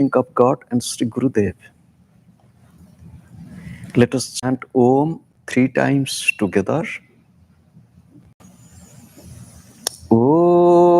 think of God and Sri Gurudev, let us chant Om 3 times together. Om.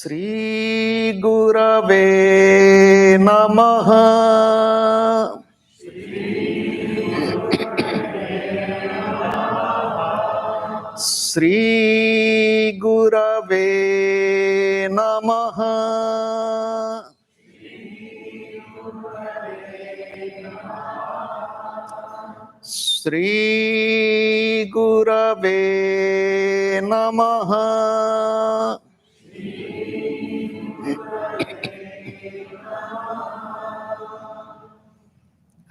Sri Gurave Namaha. Sri Gurave Namaha. Sri Gurave Namaha.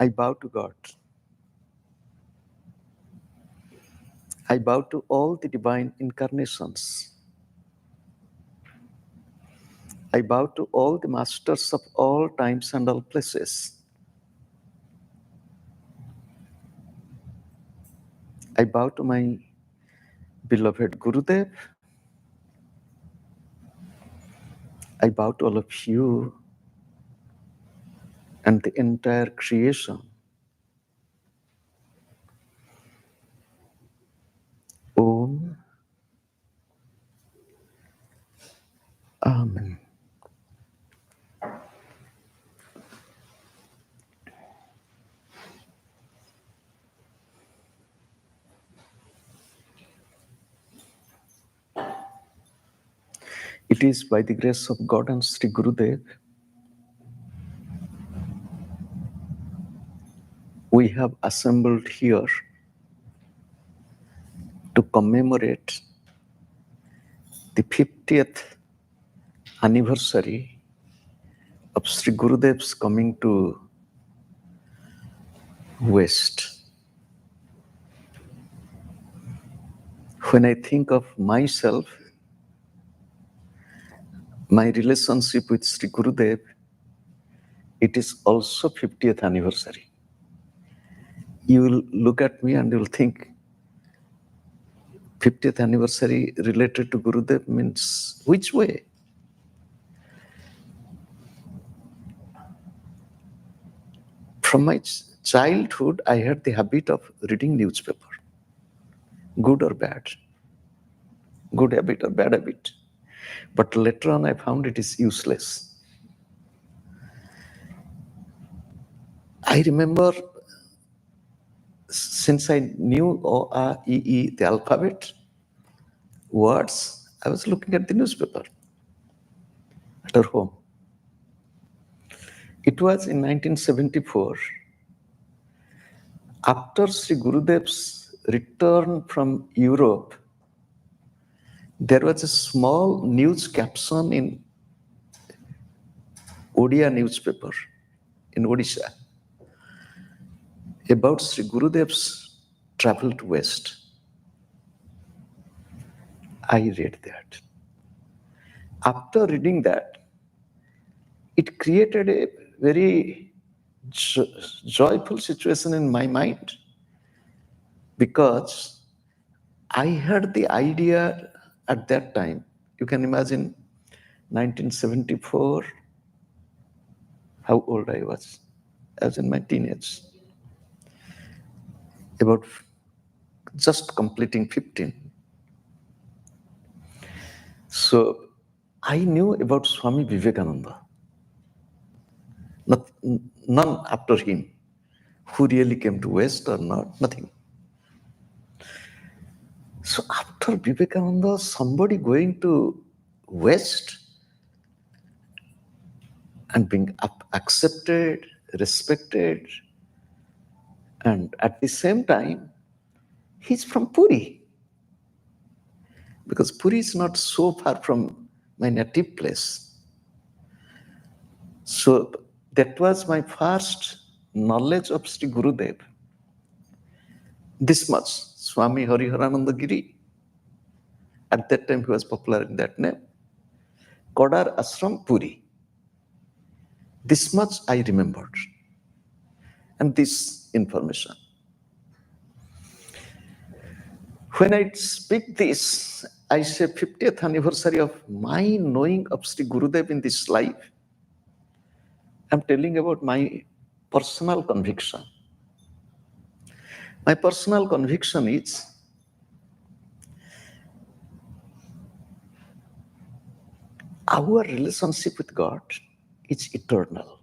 I bow to God. I bow to all the divine incarnations. I bow to all the masters of all times and all places. I bow to my beloved Gurudev. I bow to all of you and the entire creation. Om. Amen. It is by the grace of God and Sri Gurudev we have assembled here to commemorate the 50th anniversary of Sri Gurudev's coming to West. When I think of myself, my relationship with Sri Gurudev, it is also 50th anniversary. You will look at me and you will think 50th anniversary related to Gurudev means which way? From my childhood, I had the habit of reading newspaper, good or bad, good habit or bad habit. But later on, I found it is useless. I remember since I knew O, A, E, the alphabet, words, I was looking at the newspaper at our home. It was in 1974, after Sri Gurudev's return from Europe, there was a small news caption in Odia newspaper in Odisha about Sri Gurudev's travel to West. I read that. After reading that, it created a very joyful situation in my mind because I had the idea at that time. You can imagine 1974, how old I was. I was in my teenage, about just completing 15. So I knew about Swami Vivekananda. None after him who really came to West or not, nothing. So after Vivekananda, somebody going to West and being accepted, respected, and at the same time, he's from Puri. Because Puri is not so far from my native place. So that was my first knowledge of Sri Gurudev. This much, Swami Hariharananda Giri. At that time, he was popular in that name. Kodar Ashram, Puri. This much I remembered. And this information. When I speak this, I say 50th anniversary of my knowing of Sri Gurudev in this life. I'm telling about my personal conviction. My personal conviction is our relationship with God is eternal.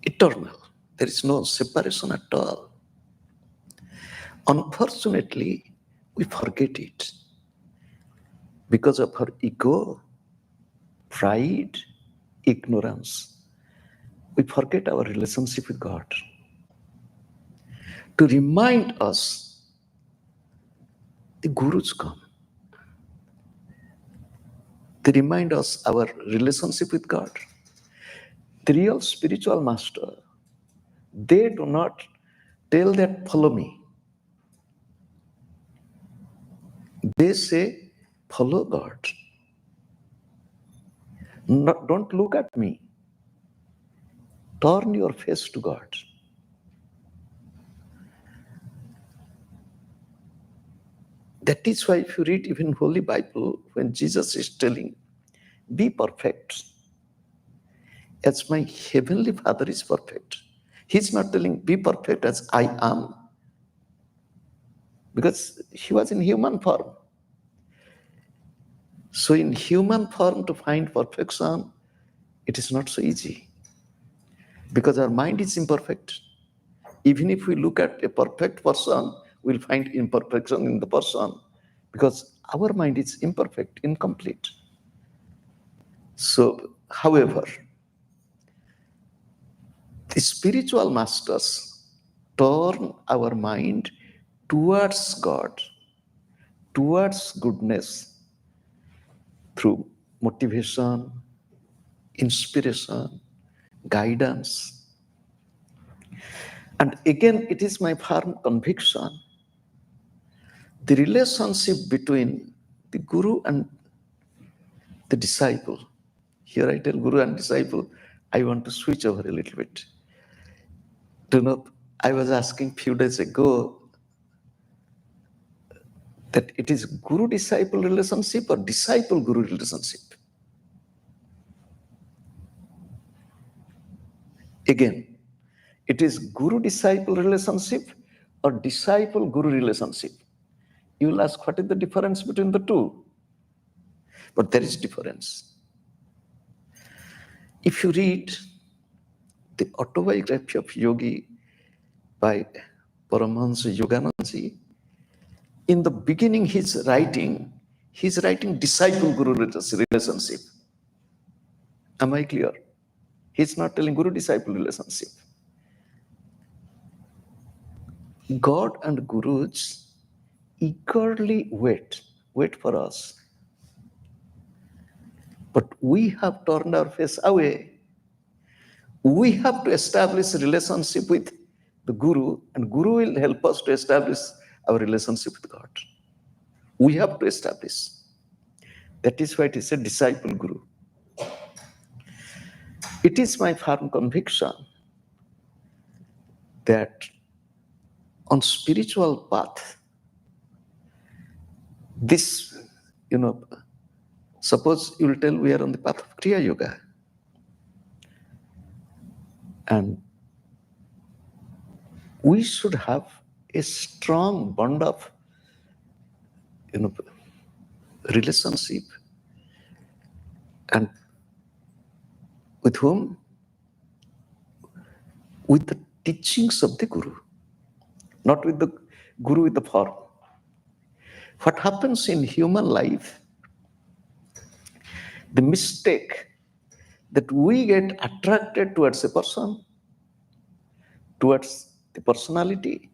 Eternal. There is no separation at all. Unfortunately, we forget it because of our ego, pride, ignorance. We forget our relationship with God. To remind us, the gurus come. They remind us our relationship with God. The real spiritual master, they do not tell that follow me. They say, follow God. Don't look at me. Turn your face to God. That is why if you read even Holy Bible, when Jesus is telling, be perfect, as my heavenly Father is perfect. He's not telling, be perfect as I am, because he was in human form. So in human form to find perfection, it is not so easy, because our mind is imperfect. Even if we look at a perfect person, we'll find imperfection in the person, because our mind is imperfect, incomplete. So, however, the spiritual masters turn our mind towards God, towards goodness, through motivation, inspiration, guidance. And again, it is my firm conviction, the relationship between the guru and the disciple. Here I tell guru and disciple, I want to switch over a little bit. Do not, I was asking few days ago that it is guru-disciple relationship or disciple-guru relationship. Again, it is guru-disciple relationship or disciple-guru relationship. You will ask, what is the difference between the two? But there is difference. If you read the autobiography of Yogi by Paramahansa Yoganandaji, in the beginning he's writing disciple-guru relationship. Am I clear? He's not telling guru-disciple relationship. God and gurus eagerly wait for us. But we have turned our face away. We have to establish a relationship with the guru, and guru will help us to establish our relationship with God. We have to establish. That is why it is a disciple guru. It is my firm conviction that on spiritual path, this, suppose you will tell we are on the path of Kriya Yoga. And we should have a strong bond of, relationship, and with whom? With the teachings of the Guru, not with the Guru with the form. What happens in human life, the mistake that we get attracted towards a person, towards the personality,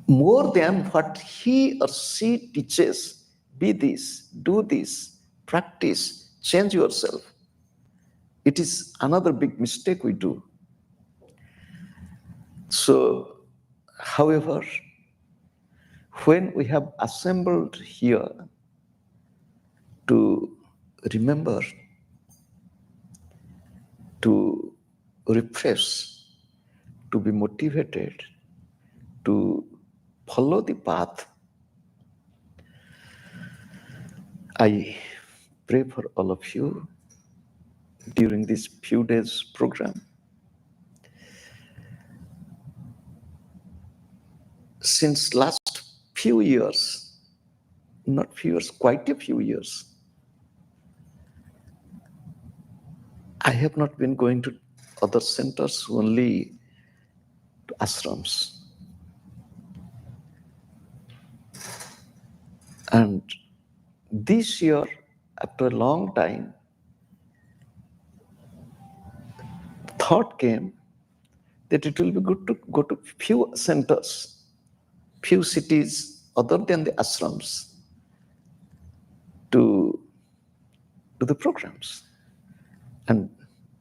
more than what he or she teaches. Be this, do this, practice, change yourself. It is another big mistake we do. So, however, when we have assembled here to remember, to refresh, to be motivated, to follow the path, I pray for all of you during this few days program. Since last few years, not few years, quite a few years, I have not been going to other centers, only to ashrams. And this year, after a long time, thought came that it will be good to go to few centers, few cities other than the ashrams to do the programs. And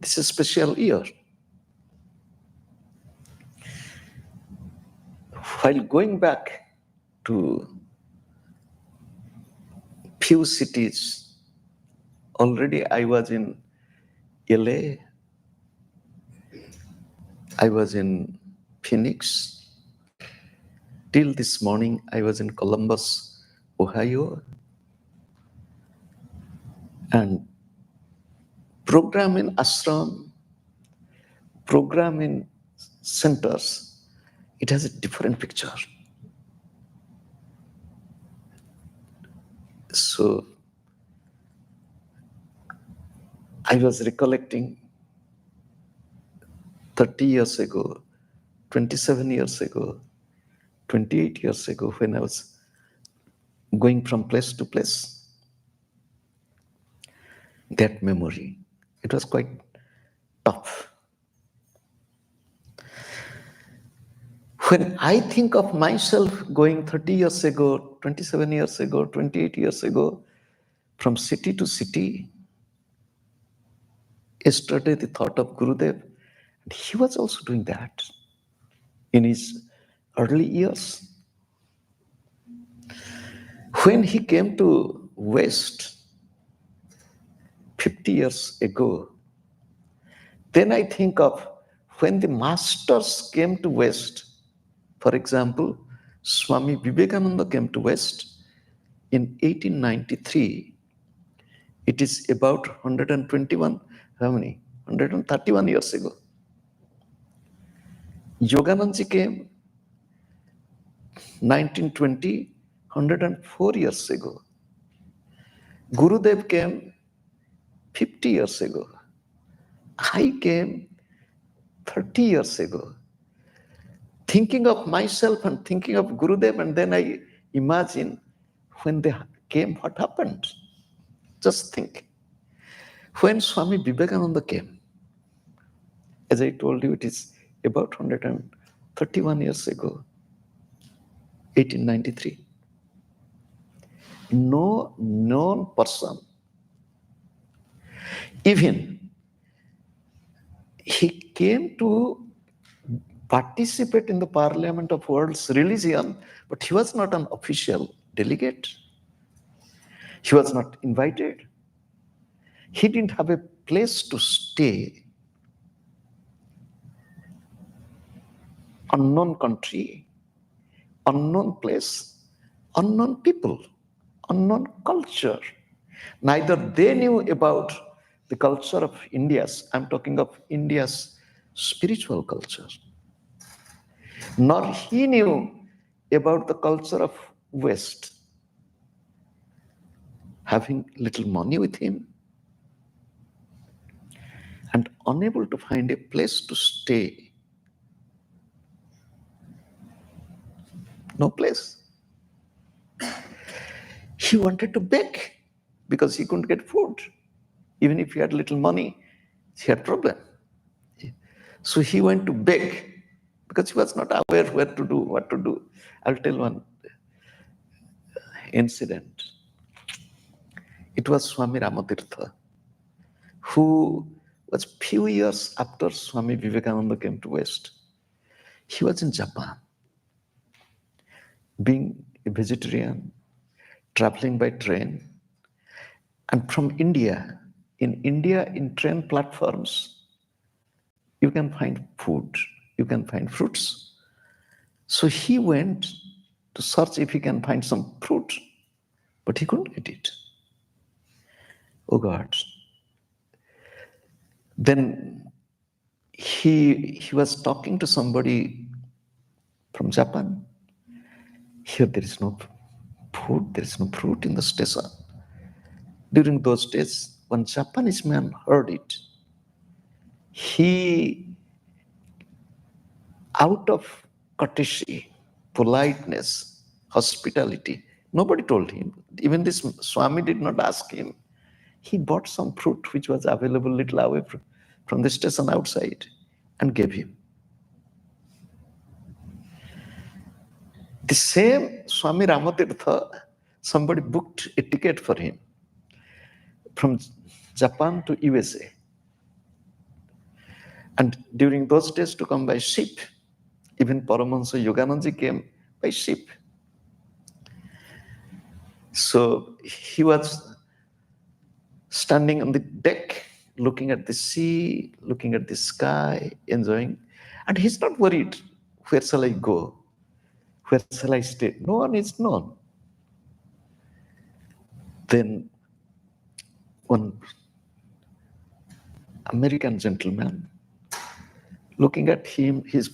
this is a special year. While going back to few cities, already I was in LA, I was in Phoenix. Till this morning, I was in Columbus, Ohio. And program in ashram, program in centers, it has a different picture. So I was recollecting 30 years ago, 27 years ago, 28 years ago, when I was going from place to place. That memory, it was quite tough. When I think of myself going 30 years ago, 27 years ago, 28 years ago, from city to city, yesterday the thought of Gurudev, and he was also doing that in his early years. When he came to West 50 years ago, then I think of when the masters came to West. For example, Swami Vivekananda came to West in 1893. It is about 121, how many? 131 years ago. Yoganandaji came 1920, 104 years ago. Gurudev came 50 years ago. I came 30 years ago. Thinking of myself and thinking of Gurudev, and then I imagine when they came, what happened? Just think. When Swami Vivekananda came, as I told you, it is about 131 years ago, 1893. No known person, even he came to participate in the Parliament of World's Religion, but he was not an official delegate. He was not invited. He didn't have a place to stay. Unknown country, unknown place, unknown people, unknown culture. Neither they knew about the culture of India's, I'm talking of India's spiritual culture. nor he knew about the culture of West. Having little money with him and unable to find a place to stay. No place. He wanted to beg because he couldn't get food. Even if he had little money, he had problem. So he went to beg because he was not aware what to do. I'll tell one incident. It was Swami Ramatirtha, who was few years after Swami Vivekananda came to West. He was in Japan, being a vegetarian, traveling by train. And from India, in train platforms, you can find food, you can find fruits. So he went to search if he can find some fruit, but he couldn't get it. Oh God. Then he was talking to somebody from Japan. Here there is no food, there is no fruit in the station. During those days, one Japanese man heard it. He, out of courtesy, politeness, hospitality, nobody told him. Even this Swami did not ask him. He bought some fruit which was available little away from the station outside and gave him. The same Swami Ramatirtha, somebody booked a ticket for him from Japan to USA. And during those days to come by ship, even Paramahansa Yoganandaji came by ship. So he was standing on the deck, looking at the sea, looking at the sky, enjoying. And he's not worried, where shall I go? Where shall I stay? No one is known. Then one American gentleman, looking at him, his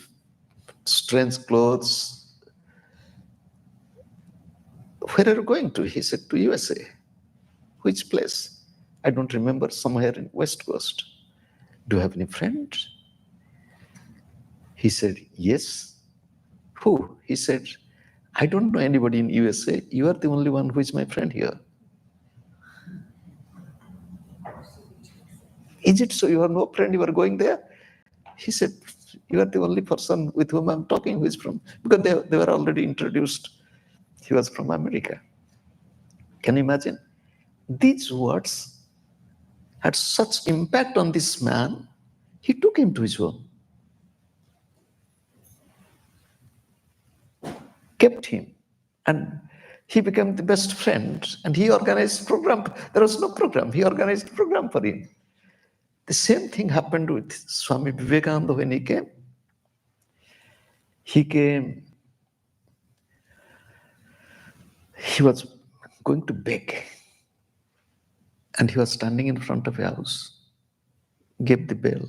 strange clothes, where are you going to? He said, to USA. Which place? I don't remember, somewhere in West Coast. Do you have any friends? He said, yes. Who? He said, I don't know anybody in USA. You are the only one who is my friend here. Is it so? You have no friend, you are going there? He said, you are the only person with whom I'm talking who is from, because they were already introduced. He was from America. Can you imagine? These words had such impact on this man, he took him to his home, kept him, and he became the best friend, and he organized program. There was no program. He organized program for him. The same thing happened with Swami Vivekananda when he came. He was going to beg, and he was standing in front of a house, gave the bell.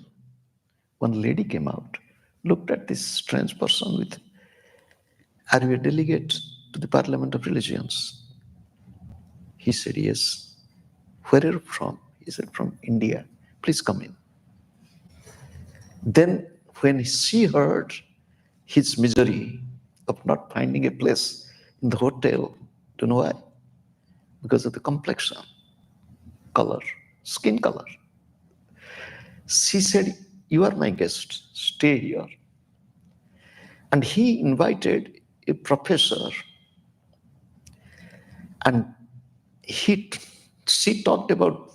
One lady came out, looked at this strange person with, are you a delegate to the Parliament of Religions? He said, yes. Where are you from? He said, from India. Please come in. Then when she heard his misery of not finding a place in the hotel, do you know why? Because of the complexion, color, skin color. She said, you are my guest, stay here. And he invited a professor, and she talked about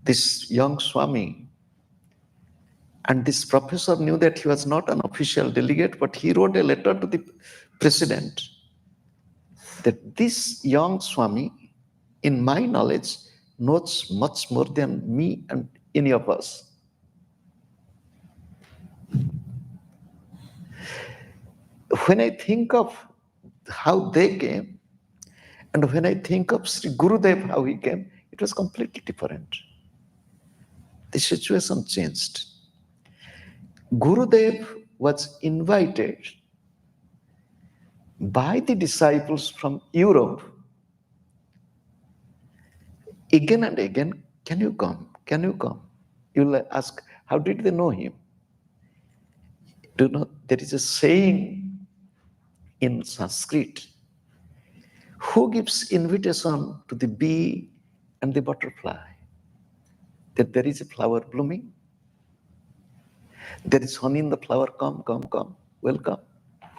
this young Swami, and this professor knew that he was not an official delegate, but he wrote a letter to the president that this young Swami, in my knowledge, knows much more than me and any of us. When I think of how they came, and when I think of Sri Gurudev, how he came, it was completely different. The situation changed. Gurudev was invited by the disciples from Europe again and again, can you come? Can you come? You'll ask, how did they know him? Do you know, there is a saying in Sanskrit, who gives invitation to the bee and the butterfly? That there is a flower blooming, there is honey in the flower, come, come, come, welcome.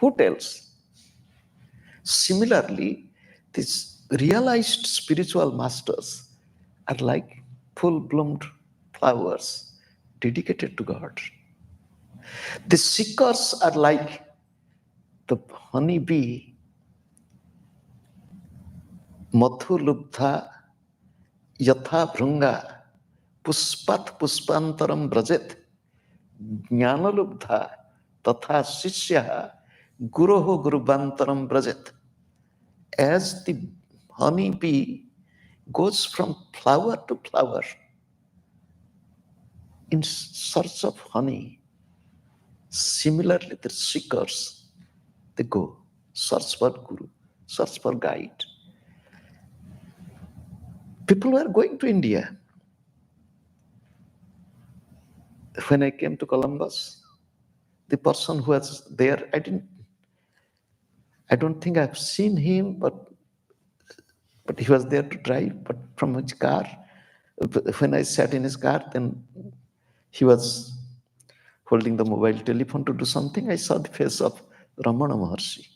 Who tells? Similarly, these realized spiritual masters are like full-bloomed flowers dedicated to God. The seekers are like the honey bee, madhu lubdha yatha bhrunga puspat puspantaram brajet jnana lubdha tatha shishya guroho gurubantaram brajet. As the honey bee goes from flower to flower in search of honey, similarly the seekers, they go search for guru, search for guide. People were going to India. When I came to Columbus, the person who was there, I don't think I've seen him, but he was there to drive, but from his car. When I sat in his car, then he was holding the mobile telephone to do something. I saw the face of Ramana Maharshi,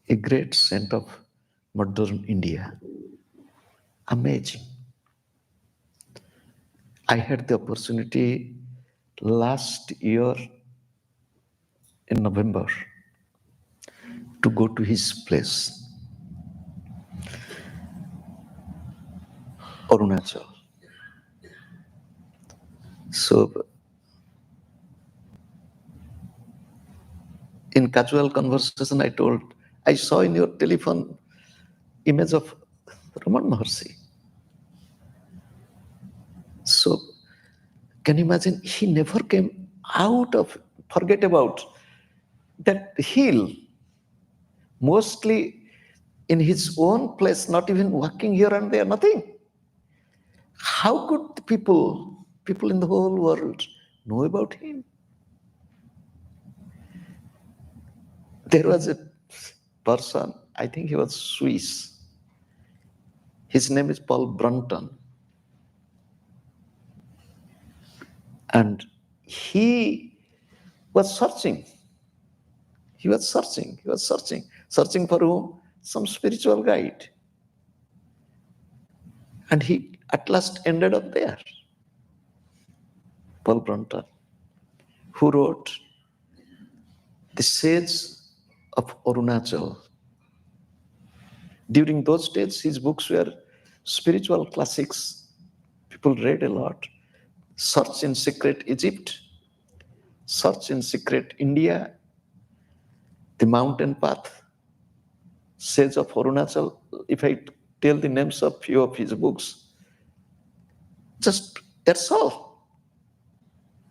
a great saint of modern India. Amazing. I had the opportunity last year in November to go to his place, Arunachal. So, in casual conversation, I told, I saw in your telephone image of Raman Maharshi. So, can you imagine? He never came out of, forget about that hill, mostly in his own place, not even walking here and there, nothing. How could people in the whole world know about him? There was a person, I think he was Swiss. His name is Paul Brunton. And he was searching. He was searching. Searching for whom? Some spiritual guide. And he at last ended up there. Paul Brunton, who wrote The Sage of Arunachal. During those days, his books were spiritual classics. People read a lot. Search in Secret Egypt, Search in Secret India, The Mountain Path, Sage of Arunachal. If I tell the names of few of his books, just that's all.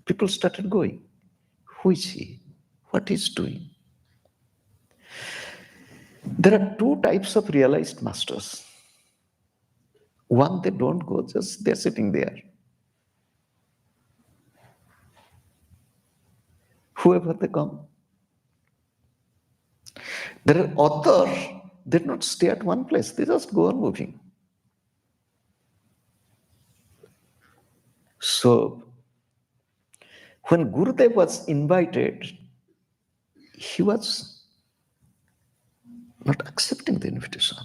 People started going. Who is he? What he's doing? There are two types of realized masters. One, they don't go, just they're sitting there. Whoever they come. There are others, they do not stay at one place, they just go on moving. So, when Gurudev was invited, he was not accepting the invitation.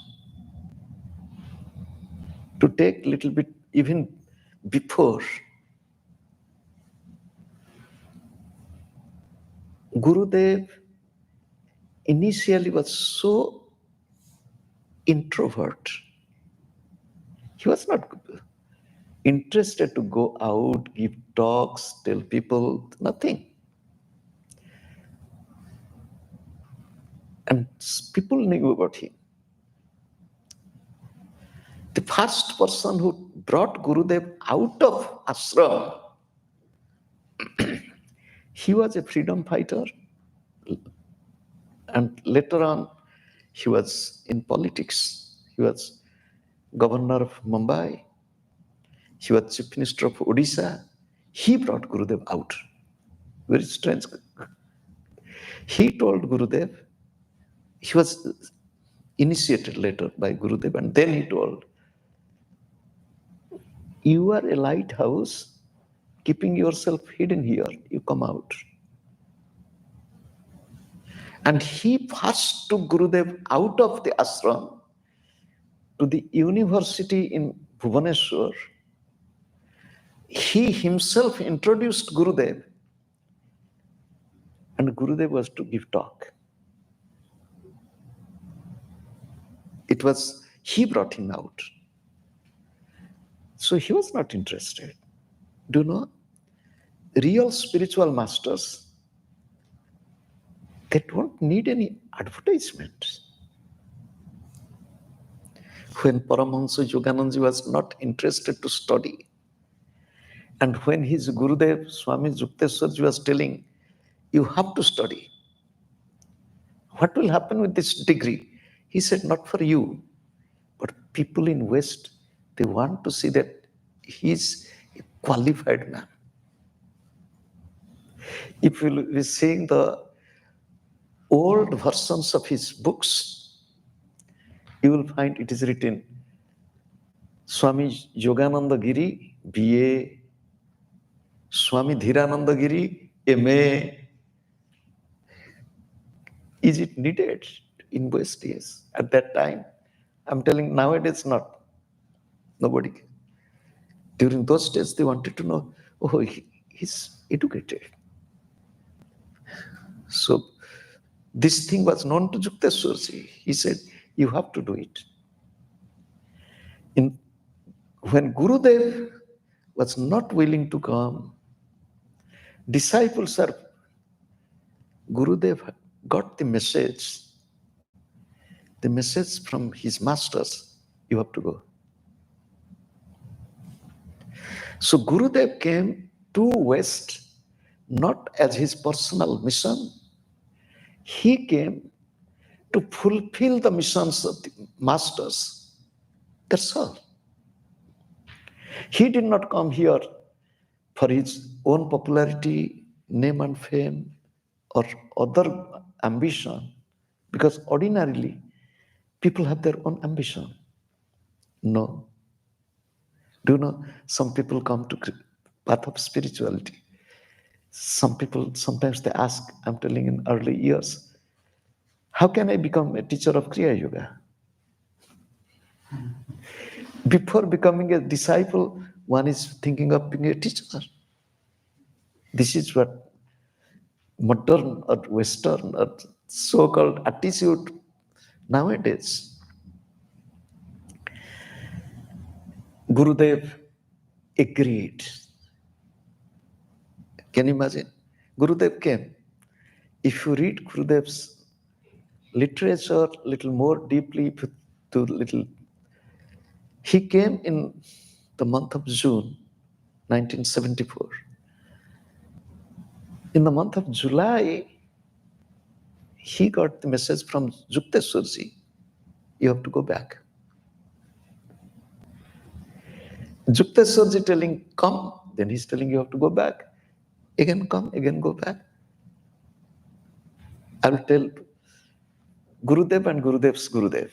To take little bit, even before, Gurudev initially was so introvert. He was not interested to go out, give talks, tell people, nothing. And people knew about him. The first person who brought Gurudev out of ashram, he was a freedom fighter, And later on, he was in politics. He was governor of Mumbai. He was chief minister of Odisha. He brought Gurudev out. Very strange. He told Gurudev, he was initiated later by Gurudev, and then he told, you are a lighthouse, keeping yourself hidden here. You come out. And he first took Gurudev out of the ashram to the university in Bhubaneswar. He himself introduced Gurudev, and Gurudev was to give talk. It was, he brought him out. So he was not interested. Do you know, real spiritual masters, they don't need any advertisement. When Paramahansa Yoganandaji was not interested to study, and when his Gurudev, Swami Yukteswarji was telling, you have to study. What will happen with this degree? He said, not for you, but people in West, they want to see that he's a qualified man. If you will be seeing the old versions of his books, you will find it is written, Swami Yogananda Giri, BA, Swami Dhirananda Giri, MA. Is it needed in West? Yes. At that time, I'm telling, nowadays not. Nobody. During those days, they wanted to know, oh, he's educated. So this thing was known to Yukteswarji. He said, you have to do it. When Gurudev was not willing to come, disciples are, Gurudev got the message from his masters, you have to go. So Gurudev came to West not as his personal mission. He came to fulfill the missions of the masters. That's all. He did not come here for his own popularity, name and fame, or other ambition, because ordinarily people have their own ambition. No. Do you know, some people come to path of spirituality. Some people, sometimes they ask, I'm telling in early years, how can I become a teacher of Kriya Yoga? Before becoming a disciple, one is thinking of being a teacher. This is what modern or Western or so-called attitude nowadays. Gurudev agreed. Can you imagine? Gurudev came. If you read Gurudev's literature little more deeply, he came in the month of June, 1974. In the month of July, he got the message from Yukteswarji, you have to go back. Yukteswarji telling, come, then he's telling you have to go back. Again come, again go back. I will tell Gurudev and Gurudev's Gurudev.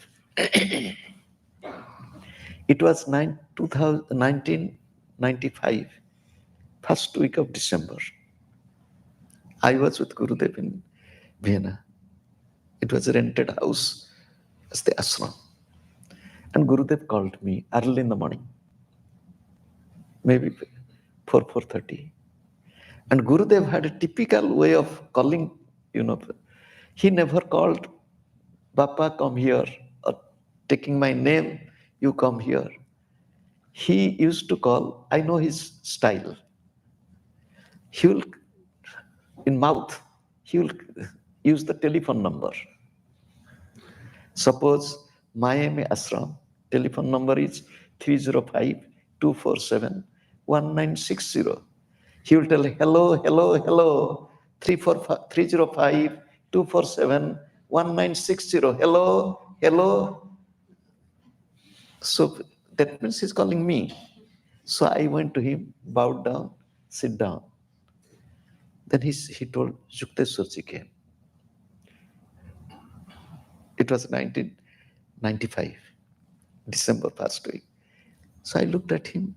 It was 1995, first week of December. I was with Gurudev in Vienna. It was a rented house as the ashram. And Gurudev called me early in the morning, maybe 4:30. And Gurudev had a typical way of calling, he never called, Bappa, come here, or taking my name, you come here. He used to call, I know his style. He will, in mouth, he will use the telephone number. Suppose Miami Ashram, telephone number is 305-247-1960. He will tell, hello, 305-247-1960. 1960, hello, hello. So that means he's calling me. So I went to him, bowed down, sit down. Then he told, Yukteswarji came. It was 1995, December past week. So I looked at him.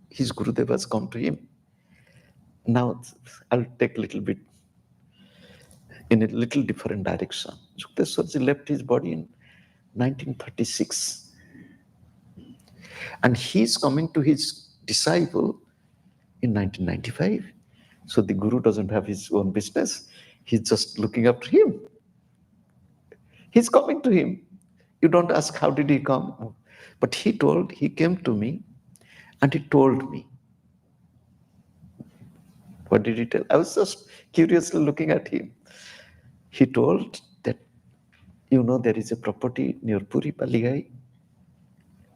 His Gurudev has come to him. Now I'll take a little bit in a little different direction. Yukteswarji left his body in 1936. And he's coming to his disciple in 1995. So the Guru doesn't have his own business. He's just looking after him. He's coming to him. You don't ask, how did he come? But he came to me and he told me. What did he tell? I was just curiously looking at him. He told that, there is a property near Puri Paligai.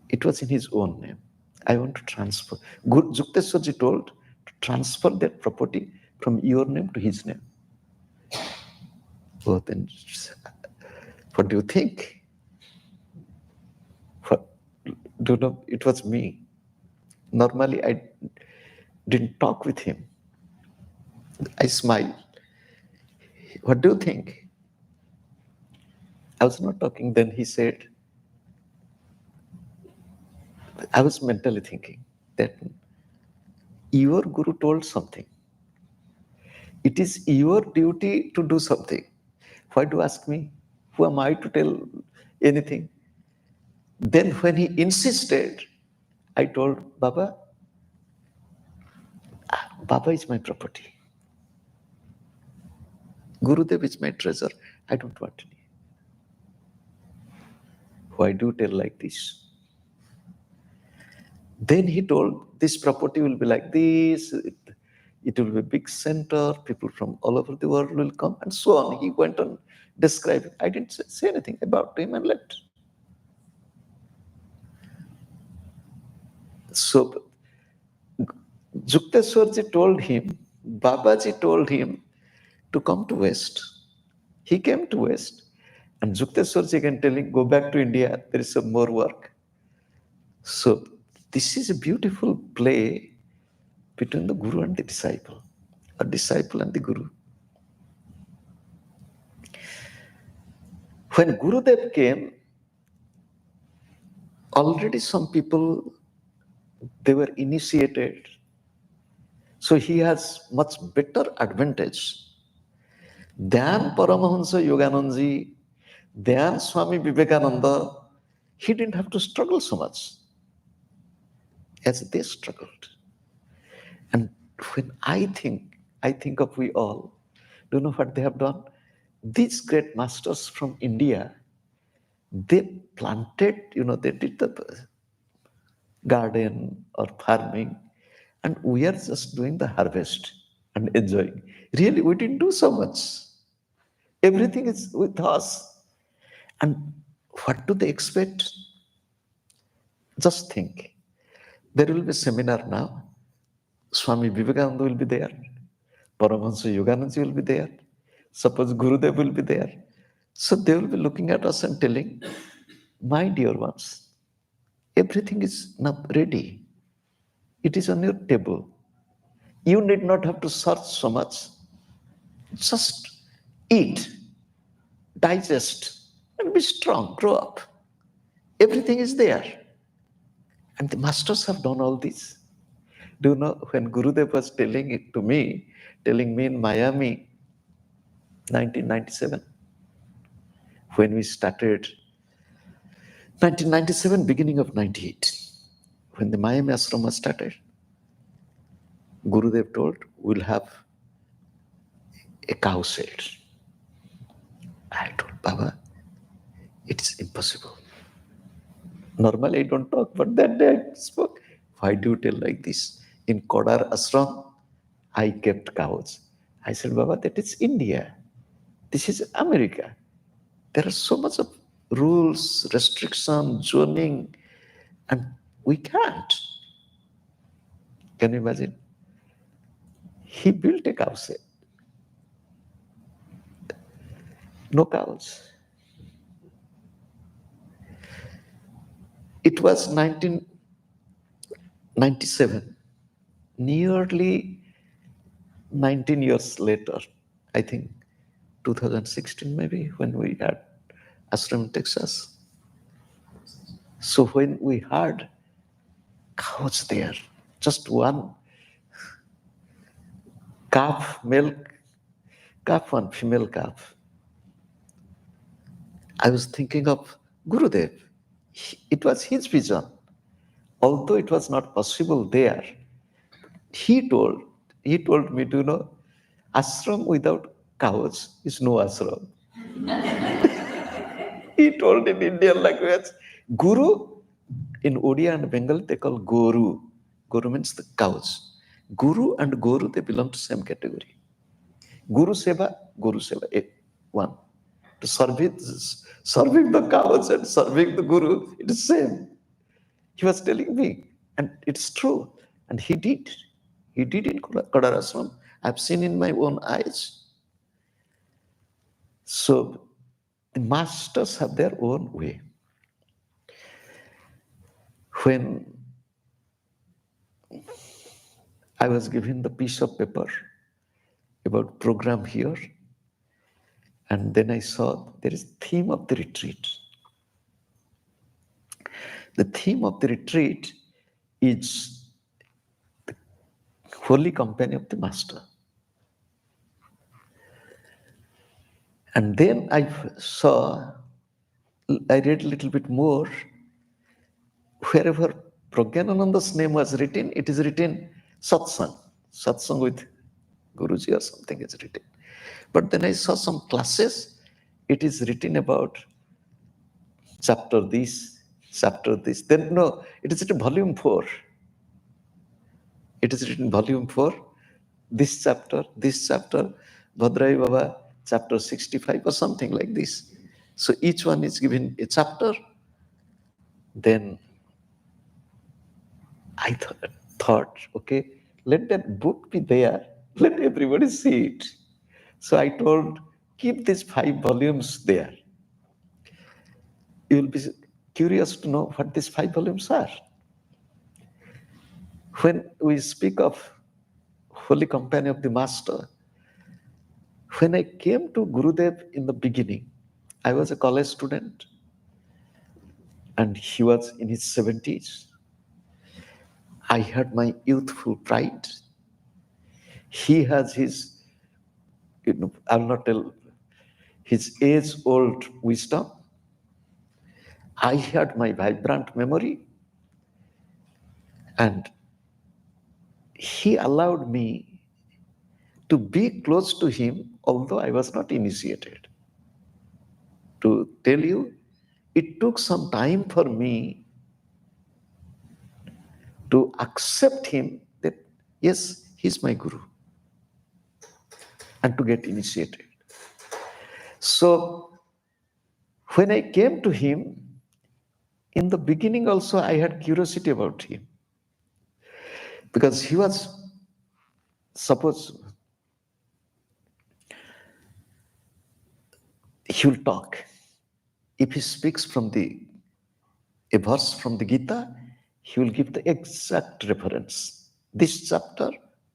It was in his own name. I want to transfer. Yukteswarji told to transfer that property from your name to his name. Oh, then, what do you think? It was me. Normally, I didn't talk with him. I smiled. What do you think? I was not talking. Then he said, I was mentally thinking that your Guru told something. It is your duty to do something. Why do you ask me? Who am I to tell anything? Then when he insisted, I told Baba, Baba is my property. Gurudev is my treasure. I don't want any. Why do you tell like this? Then he told, this property will be like this, it will be a big center, people from all over the world will come, and so on. He went on describing. I didn't say anything about him and left. So Yukteswarji told him, Babaji told him to come to West. He came to West, and Yukteswarji again telling, go back to India, there is some more work. So this is a beautiful play between the Guru and the disciple, or disciple and the Guru. When Gurudev came, already some people, they were initiated. So he has much better advantage than Paramahansa Yoganandaji, than Swami Vivekananda. He didn't have to struggle so much as they struggled. And when I think of we all, do you know what they have done? These great masters from India, they planted, they did the garden or farming, and we are just doing the harvest and enjoying. Really, we didn't do so much. Everything is with us. And what do they expect? Just think. There will be a seminar now. Swami Vivekananda will be there. Paramahansa Yoganandaji will be there. Suppose Gurudev will be there. So they will be looking at us and telling, my dear ones, everything is now ready. It is on your table. You need not have to search so much. Just eat, digest, and be strong, grow up. Everything is there. And the masters have done all this. Do you know, when Gurudev was telling it to me, telling me in Miami, 1997, when we started, 1997, beginning of 98, when the Miami Ashrama started, Gurudev told, we'll have a cow shed. I told, Baba, it's impossible. Normally I don't talk, but that day I spoke. Why do you tell like this? In Kodar Ashram, I kept cows. I said, Baba, that is India. This is America. There are so much of rules, restriction, zoning, and we can't. Can you imagine? He built a cow shed. No cows. It was 1997, nearly 19 years later, I think 2016 maybe, when we had ashram in Texas. So when we heard cows there, just one calf, milk, calf, one female calf, I was thinking of Gurudev. It was his vision. Although it was not possible there, he told me, do you know, ashram without cows is no ashram. He told in Indian language, Guru, in Odia and Bengal, they call Goru. Goru means the cows. Guru and Goru, they belong to same category. Guru Seva, one. To serving the cows and serving the Guru, it is same. He was telling me, and it's true. And he did. He did in Kadarasram. I've seen in my own eyes. So the masters have their own way. When I was given the piece of paper about program here, and then I saw there is theme of the retreat. The theme of the retreat is the holy company of the master. And then I read a little bit more. Wherever Pragyanananda's name was written, it is written satsang. Satsang with Guruji or something is written. But then I saw some classes, it is written about chapter this. Then no, it is written volume 4. It is written volume 4, this chapter, Bhadrai Baba, chapter 65 or something like this. So each one is given a chapter. Then I thought, okay, let that book be there. Let everybody see it. So I told, keep these 5 volumes there. You will be curious to know what these 5 volumes are. When we speak of Holy Company of the Master, when I came to Gurudev in the beginning, I was a college student and he was in his 70s. I had my youthful pride. He has his, I'll not tell, his age-old wisdom. I had my vibrant memory, and he allowed me to be close to him, although I was not initiated. To tell you, it took some time for me to accept him that, yes, he's my Guru, and to get initiated. So when I came to him, in the beginning also I had curiosity about him. Because he was, suppose he will talk. If he speaks from a verse from the Gita, he will give the exact reference. This chapter,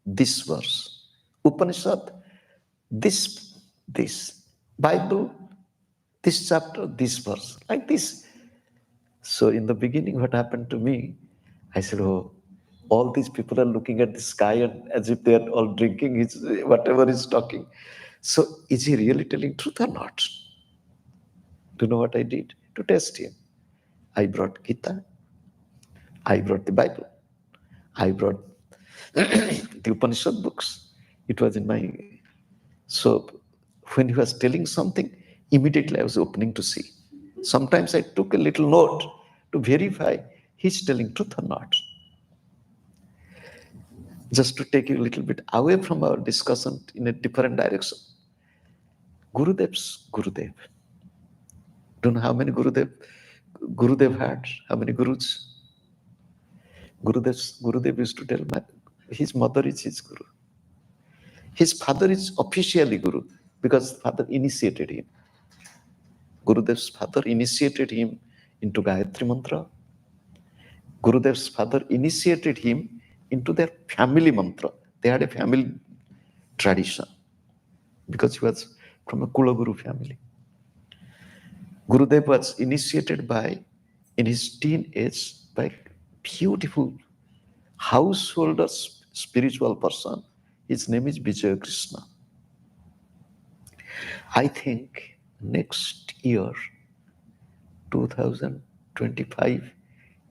this verse. Upanishad, this. Bible, this chapter, this verse. Like this. So in the beginning, what happened to me, I said, oh, all these people are looking at the sky and as if they are all drinking his, whatever he's talking. So is he really telling truth or not? Do you know what I did? To test him. I brought Gita. I brought the Bible. I brought the Upanishad books. It was in my... So when he was telling something, immediately I was opening to see. Sometimes I took a little note to verify he's telling truth or not. Just to take you a little bit away from our discussion in a different direction. Gurudev's Gurudev. Don't know how many Gurudev had, how many Gurus. Gurudev used to tell his mother is his Guru. His father is officially Guru because father initiated him. Gurudev's father initiated him into Gayatri Mantra. Gurudev's father initiated him into their family mantra. They had a family tradition because he was from a Kulaguru family. Gurudev was initiated in his teen age, by beautiful householder spiritual person. His name is Vijaya Krishna. I think next year, 2025,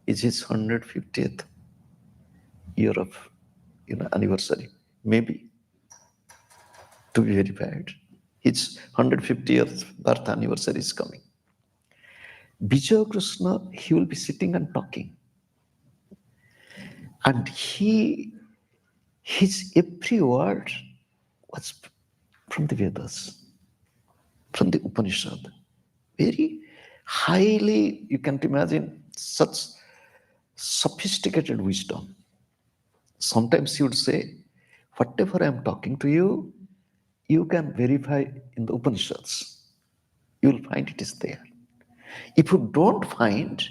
is his 150th year of anniversary. Maybe, to be verified. His 150th birth anniversary is coming. Vijaya Krishna, he will be sitting and talking. And his every word was from the Vedas, from the Upanishad. Very highly, you can't imagine such sophisticated wisdom. Sometimes he would say, whatever I'm talking to you, you can verify in the Upanishads. You will find it is there. If you don't find,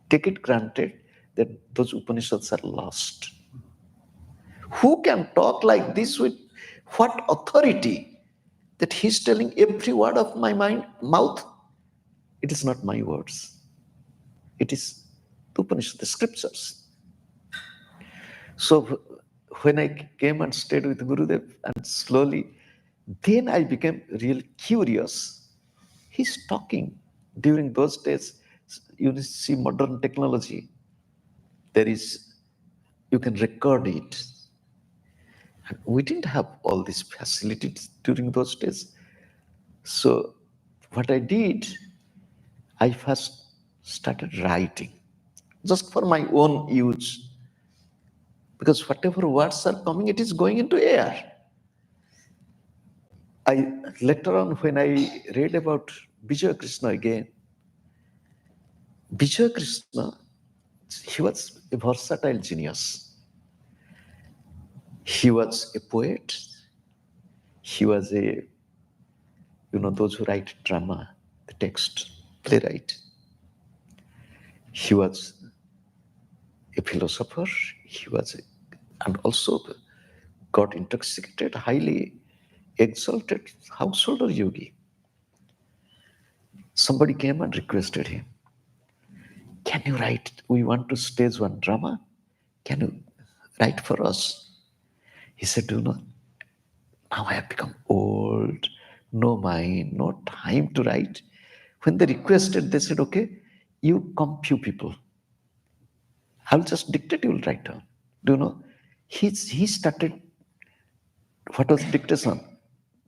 take it granted that those Upanishads are lost. Who can talk like this with what authority that he's telling every word of my mouth? It is not my words. It is the Upanishad, the scriptures. So when I came and stayed with Gurudev, and slowly, then I became really curious. He's talking. During those days, you see modern technology. You can record it. And we didn't have all these facilities during those days. So what I did, I first started writing, just for my own use. Because whatever words are coming, it is going into air. Later on, when I read about Vijaya Krishna again, Vijaya Krishna, he was a versatile genius. He was a poet. He was those who write drama, the text, playwright. He was a philosopher. And also got intoxicated, highly exalted householder yogi. Somebody came and requested him, can you write? We want to stage one drama. Can you write for us? He said, now I have become old, no mind, no time to write. When they requested, they said, okay, you come few people. I'll just dictate, you will write down. Do you know? He started, what was dictation?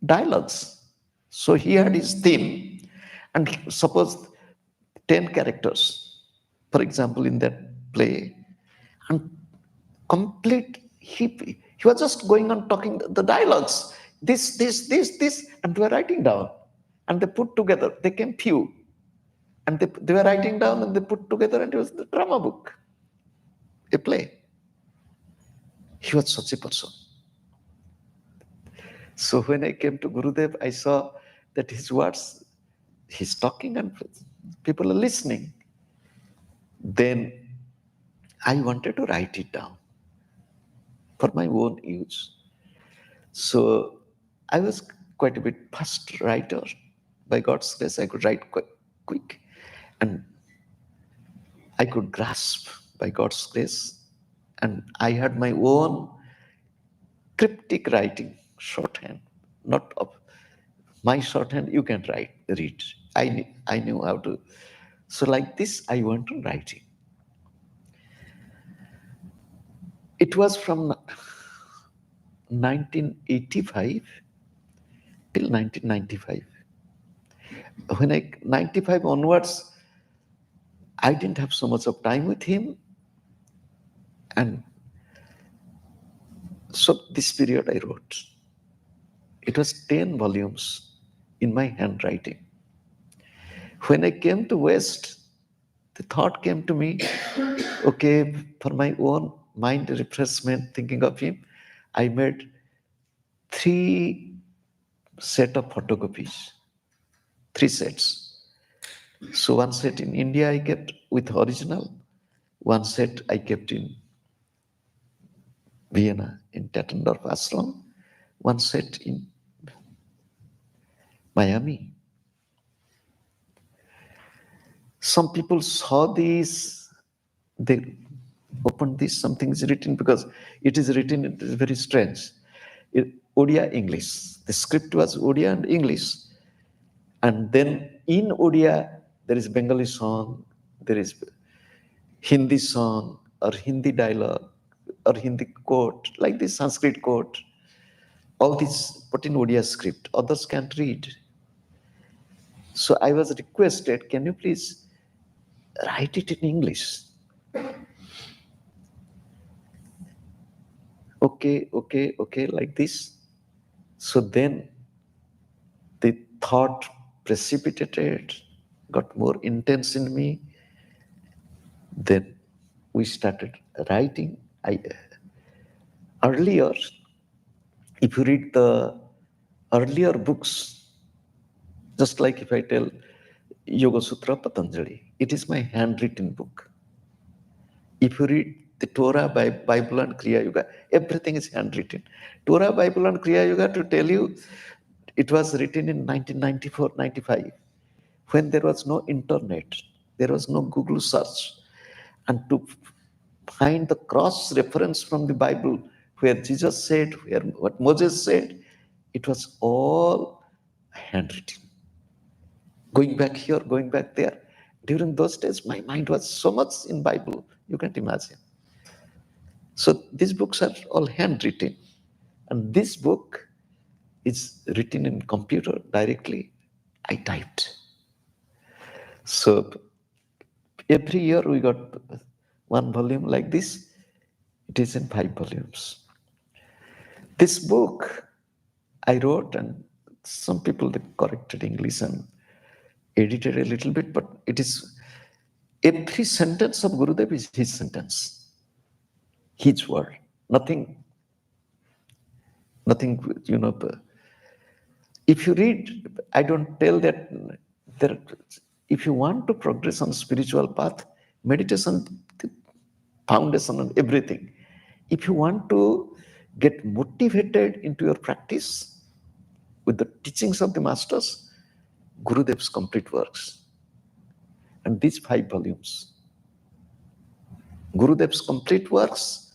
Dialogues. So he had his theme, and suppose 10 characters, for example, in that play, and he was just going on talking the dialogues, this, and they were writing down, and they put together, they came few, and they were writing down, and they put together, and it was the drama book, a play. He was such a person. So when I came to Gurudev, I saw that his words, he's talking and people are listening. Then I wanted to write it down for my own use. So I was quite a bit fast writer. By God's grace, I could write quite quick. And I could grasp by God's grace. And I had my own cryptic writing, shorthand, not of my shorthand, you can read. I knew how to. So like this, I went on writing. It was from 1985 till 1995. When 95 onwards, I didn't have so much of time with him. And so this period I wrote. It was 10 volumes in my handwriting. When I came to West, the thought came to me, okay, for my own mind refreshment, thinking of him, I made 3 sets of photocopies, 3 sets. So one set in India I kept with original, One set I kept in Vienna in Tattendorf Ashram, one set in Miami. Some people saw these, they opened this, something is written, because it is written, it is very strange. Odia English. The script was Odia and English. And then in Odia, there is Bengali song, there is Hindi song, or Hindi dialogue, or Hindi quote, like this Sanskrit quote. All this put in Odia script. Others can't read. So I was requested, can you please write it in English? Okay, like this. So then the thought precipitated, got more intense in me. Then we started writing. Earlier, if you read the earlier books, just like if I tell Yoga Sutra Patanjali, it is my handwritten book. If you read the Torah, Bible and Kriya Yoga, everything is handwritten. Torah, Bible and Kriya Yoga, to tell you, it was written in 1994-95, when there was no internet, there was no Google search. And to find the cross reference from the Bible, where Jesus said, where what Moses said, it was all handwritten. Going back here, going back there. During those days, my mind was so much in Bible, you can't imagine. So these books are all handwritten. And this book is written in computer directly. I typed. So every year we got one volume like this. It is in 5 volumes. This book I wrote, and some people they corrected English and edited a little bit, but it is every sentence of Gurudev is his sentence, his word. Nothing, if you read, I don't tell that there, if you want to progress on spiritual path, meditation, the foundation and everything. If you want to get motivated into your practice with the teachings of the masters, Gurudev's complete works. And these 5 volumes. Gurudev's complete works,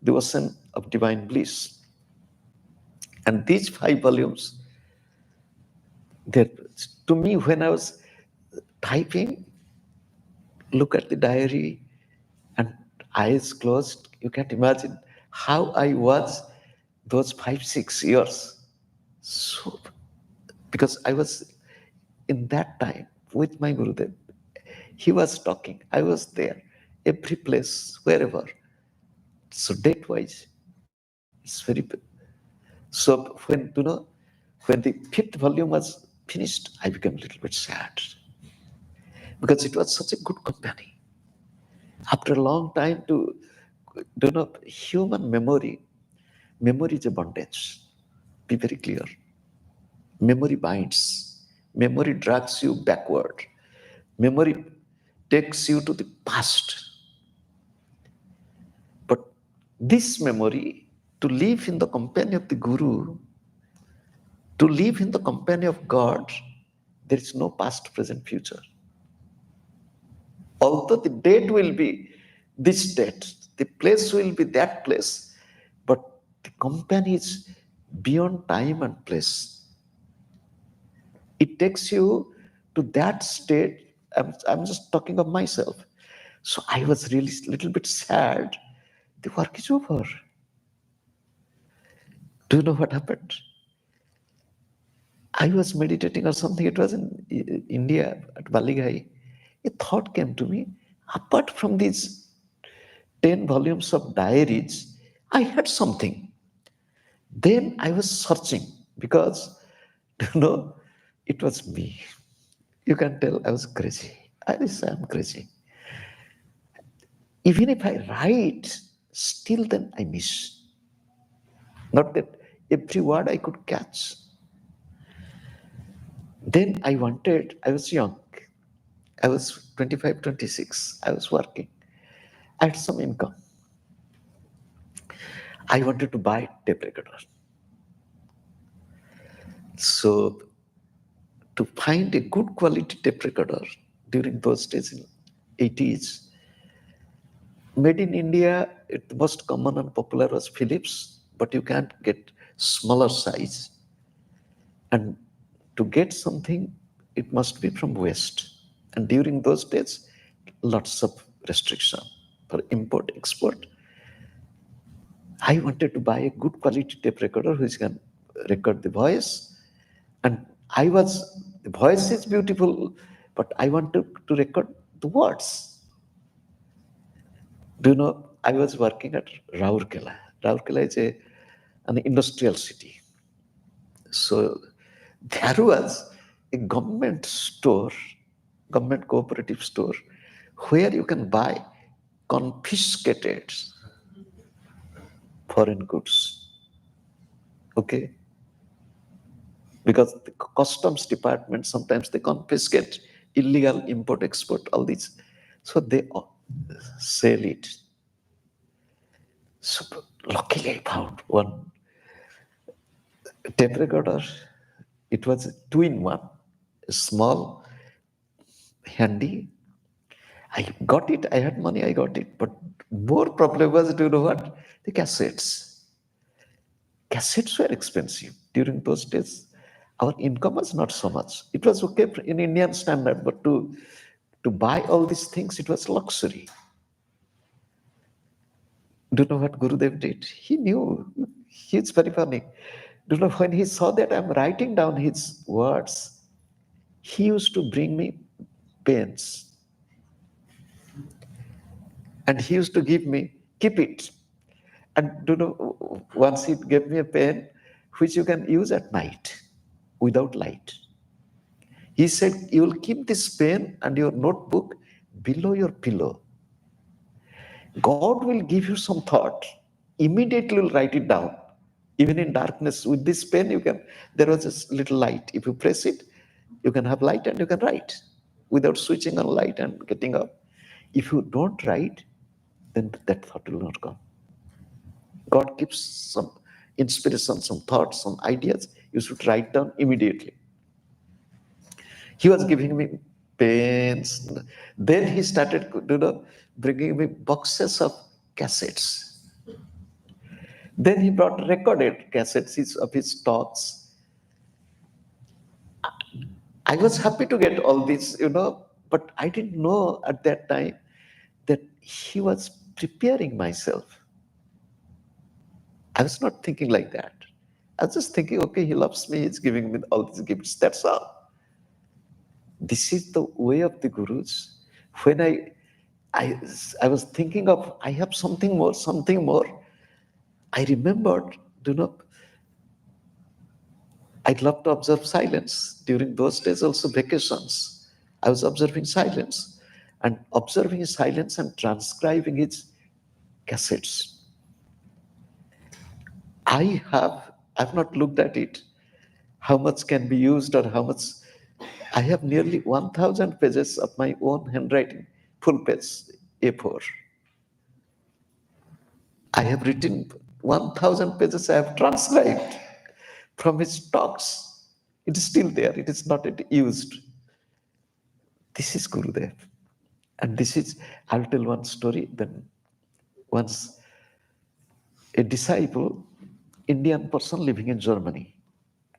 the ocean of divine bliss. And these 5 volumes, to me, when I was typing, look at the diary and eyes closed, you can't imagine how I was those 5-6 years. So, because I was in that time with my Gurudev, he was talking, I was there, every place, wherever. So date-wise, it's very. So when when the 5th volume was finished, I became a little bit sad, because it was such a good company. After a long time, human memory is a bondage. Be very clear. Memory binds. Memory drags you backward. Memory takes you to the past. But this memory, to live in the company of the Guru, to live in the company of God, there is no past, present, future. Although the date will be this date, the place will be that place, but the company is beyond time and place. It takes you to that state. I'm just talking of myself. So I was really a little bit sad. The work is over. Do you know what happened? I was meditating or something. It was in India at Baligai. A thought came to me. Apart from these 10 volumes of diaries, I had something. Then I was searching, because, it was me. You can tell I was crazy. I say I'm crazy. Even if I write, still then I miss. Not that every word I could catch. Then I was young. I was 25, 26. I was working. I had some income. I wanted to buy tape recorder. So to find a good quality tape recorder during those days in 80s, made in India, the most common and popular was Philips, but you can't get smaller size. And to get something, it must be from West. And during those days, lots of restriction for import, export. I wanted to buy a good quality tape recorder which can record the voice. And the voice is beautiful, but I wanted to record the words. Do you know, I was working at Raurkela. Raurkela is an industrial city. So there was a government store, government cooperative store, where you can buy confiscated foreign goods. Okay? Because the customs department, sometimes they confiscate illegal import, export, all these. So they sell it. So luckily I found one tape recorder. It was a two-in-one, small, handy. I got it. I had money. I got it. But more problem was, do you know what? The cassettes. Cassettes were expensive during those days. Our income was not so much. It was okay in Indian standard, but to buy all these things, it was luxury. Do you know what Gurudev did? He knew. He's very funny. Do you know when he saw that I'm writing down his words, he used to bring me pens. And he used to give me, keep it. And do you know, once he gave me a pen which you can use at night without light. He said, you will keep this pen and your notebook below your pillow. God will give you some thought. Immediately you'll write it down. Even in darkness, with this pen, there was a little light. If you press it, you can have light and you can write without switching on light and getting up. If you don't write, then that thought will not come. God gives some inspiration, some thoughts, some ideas. You should write down immediately. He was giving me pens. Then he started, bringing me boxes of cassettes. Then he brought recorded cassettes of his talks. I was happy to get all this, but I didn't know at that time that he was preparing myself. I was not thinking like that. I was just thinking, okay, he loves me, he's giving me all these gifts, that's all. This is the way of the gurus. When I was thinking of, I have something more, I remembered, I'd love to observe silence. During those days, also vacations, I was observing silence and observing his silence and transcribing his cassettes. I've not looked at it, how much can be used or how much. I have nearly 1,000 pages of my own handwriting, full page, A4. I have written 1,000 pages, I have transcribed from his talks. It is still there, it is not yet used. This is Gurudev. And I'll tell one story. Then once a disciple, Indian person living in Germany,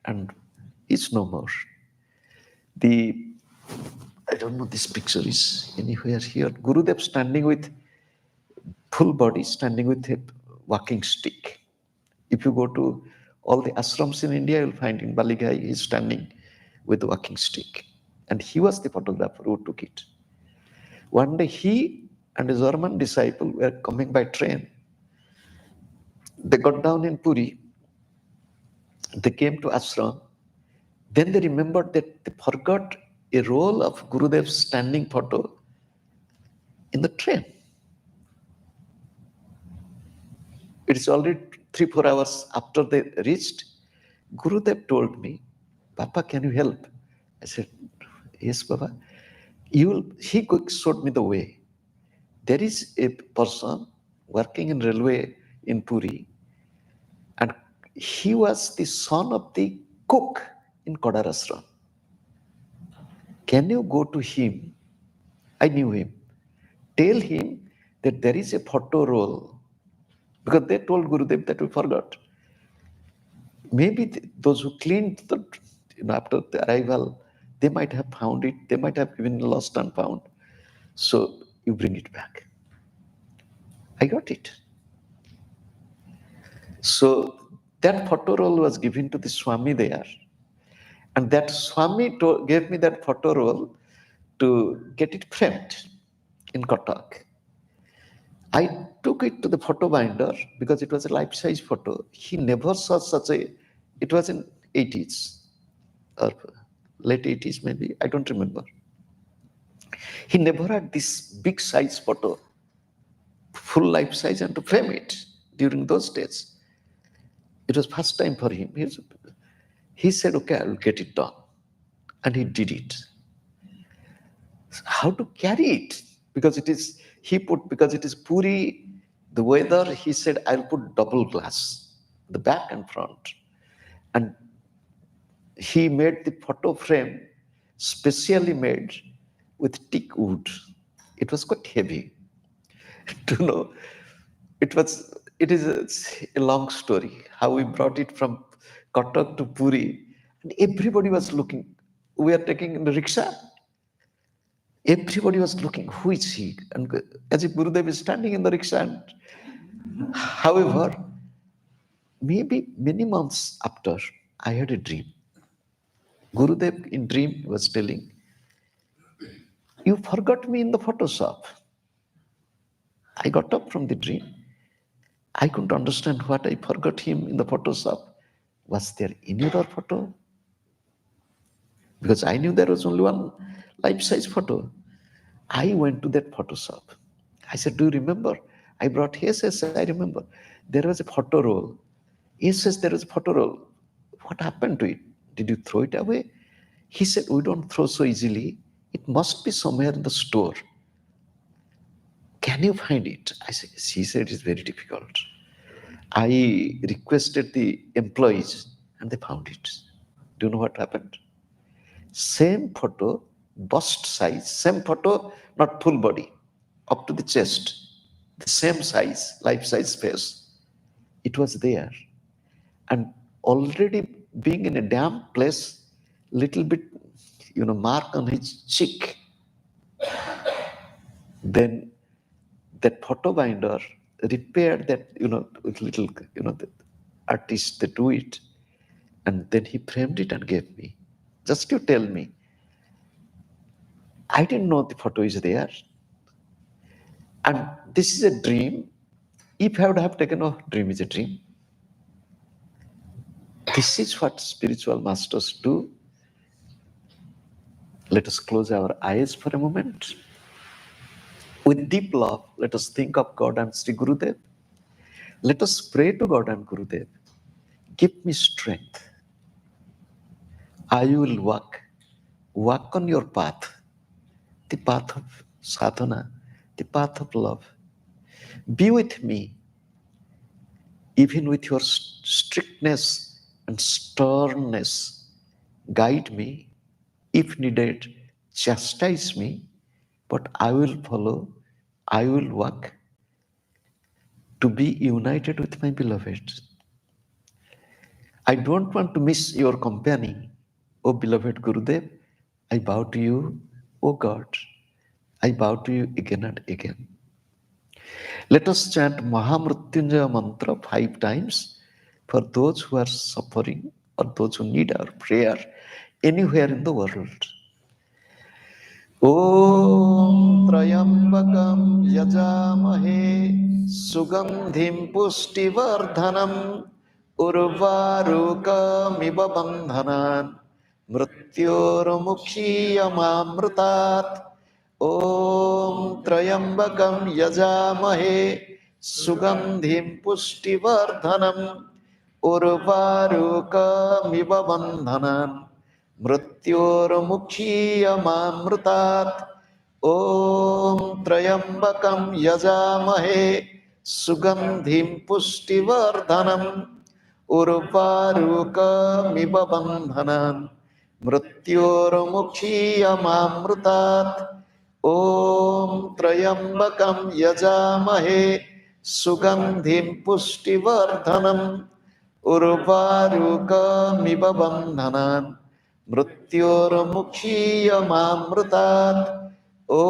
and he's no more. I don't know, this picture is anywhere here. Gurudev standing with full body, standing with a walking stick. If you go to all the ashrams in India, you'll find in Baligai, he's standing with a walking stick. And he was the photographer who took it. One day he and a German disciple were coming by train. They got down in Puri. They came to ashram. Then they remembered that they forgot a roll of Gurudev's standing photo in the train. It is already 3-4 hours after they reached. Gurudev told me, Papa, can you help? I said, yes, Baba. He showed me the way. There is a person working in railway in Puri, and he was the son of the cook in Kodarasram. Can you go to him? I knew him. Tell him that there is a photo roll, because they told Gurudev that we forgot. Maybe those who cleaned the, after the arrival, they might have found it. They might have even lost and found. So you bring it back. I got it. So that photo roll was given to the Swami there. And that Swami gave me that photo roll to get it framed in Kotak. I took it to the photo binder because it was a life-size photo. He never saw such a, it was in 80s or late 80s maybe, I don't remember. He never had this big size photo, full life size, and to frame it during those days. It was first time for him. He said, okay, I will get it done. And he did it. How to carry it? Because it is, because it is Puri, the weather, he said, I'll put double glass, the back and front. And he made the photo frame specially made with teak wood. It was quite heavy. To know, it is a long story, how we brought it from Cuttack to Puri. And everybody was looking. We are taking the rickshaw. Everybody was looking, who is he? And as if Gurudev is standing in the rickshaw. And, however, maybe many months after, I had a dream. Gurudev in dream was telling, you forgot me in the Photoshop. I got up from the dream. I couldn't understand what I forgot him in the Photoshop. Was there any other photo? Because I knew there was only one life-size photo. I went to that Photoshop. I said, do you remember? I brought, yes, I remember. There was a photo roll. Yes, there was a photo roll. What happened to it? Did you throw it away? He said, we don't throw so easily. It must be somewhere in the store. Can you find it? I said, she said, it's very difficult. I requested the employees and they found it. Do you know what happened? Same photo, bust size, same photo, not full body, up to the chest, the same size, life-size face. It was there. And already being in a damp place, little bit, mark on his cheek. Then that photo binder repaired that, with little, the artists, they do it. And then he framed it and gave me. Just to tell me. I didn't know the photo is there. And this is a dream. If I would have taken a dream is a dream. This is what spiritual masters do. Let us close our eyes for a moment. With deep love, let us think of God and Sri Gurudev. Let us pray to God and Gurudev. Give me strength. I will walk on your path, the path of sadhana, the path of love. Be with me, even with your strictness and sternness. Guide me, if needed, chastise me, but I will follow, I will walk to be united with my beloved. I don't want to miss your company, O beloved Gurudev. I bow to you, O God. I bow to you again and again. Let us chant Mahamrutyunjaya mantra 5 times for those who are suffering or those who need our prayer anywhere in the world. Om Trayambakam Yajamahe Sugandhim Pushtivardhanam Urvarukamiva Bandhanan Mrityormukhiyamamrutat. Om Trayambakam Yajamahe Sugandhim Pushtivardhanam Urvarukamiva Bandhanan Mrityormukhiyamamrutat. Om त्र्यम्बकं यजामहे सुगन्धिं पुष्टिवर्धनम् उर्वारुकमिव बन्धनान् मृत्योर्मुक्षीयमामृतात् ॐ त्र्यम्बकं यजामहे सुगन्धिं पुष्टिवर्धनम् उर्वारुकमिव बन्धनान् मृत्योर्मुक्षीयमामृतात् ॐ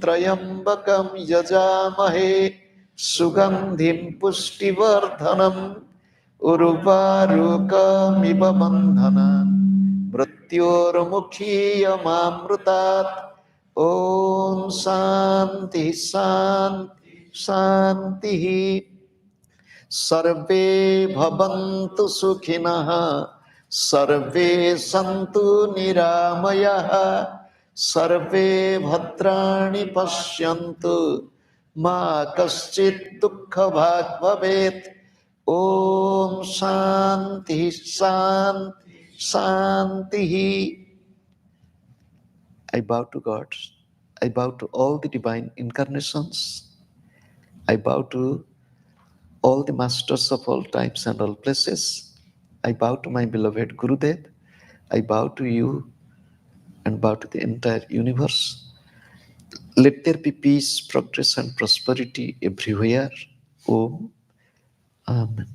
त्र्यम्बकं यजामहे सुगन्धिं पुष्टिवर्धनम् उर्वारुकमिव बन्धनान् मृत्योर्मुक्षीयमामृतात् ॐ शान्ति शान्ति शान्तिः सर्वे भवन्तु सुखिनः सर्वे सन्तु निरामयाः सर्वे भद्राणि पश्यन्तु मा कश्चित् दुःखभाग् भवेत् ॐ शान्ति शान्ति शान्तिः I bow to God. I bow to all the divine incarnations. I bow to all the masters of all times and all places. I bow to my beloved Gurudev. I bow to you and bow to the entire universe. Let there be peace, progress, and prosperity everywhere. Om. Amen.